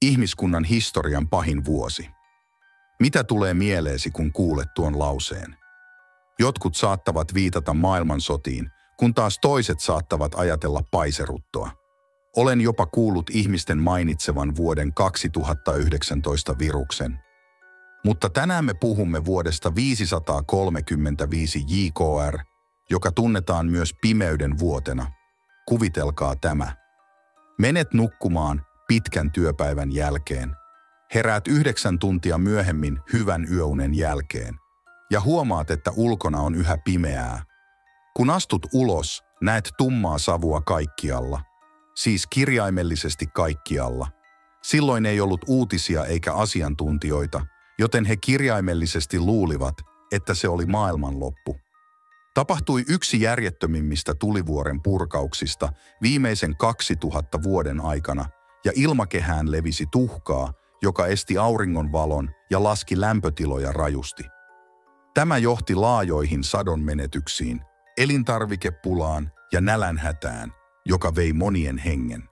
Ihmiskunnan historian pahin vuosi. Mitä tulee mieleesi, kun kuulet tuon lauseen? Jotkut saattavat viitata maailmansotiin, kun taas toiset saattavat ajatella paiseruttoa. Olen jopa kuullut ihmisten mainitsevan vuoden 2019 viruksen. Mutta tänään me puhumme vuodesta 535 JKR, joka tunnetaan myös pimeyden vuotena. Kuvitelkaa tämä. Menet nukkumaan pitkän työpäivän jälkeen. Heräät 9 tuntia myöhemmin hyvän yöunen jälkeen. Ja huomaat, että ulkona on yhä pimeää. Kun astut ulos, näet tummaa savua kaikkialla. Siis kirjaimellisesti kaikkialla. Silloin ei ollut uutisia eikä asiantuntijoita, joten he kirjaimellisesti luulivat, että se oli maailmanloppu. Tapahtui yksi järjettömimmistä tulivuoren purkauksista viimeisen 2000 vuoden aikana, ja ilmakehään levisi tuhkaa, joka esti auringonvalon ja laski lämpötiloja rajusti. Tämä johti laajoihin sadonmenetyksiin, elintarvikepulaan ja nälänhätään, joka vei monien hengen.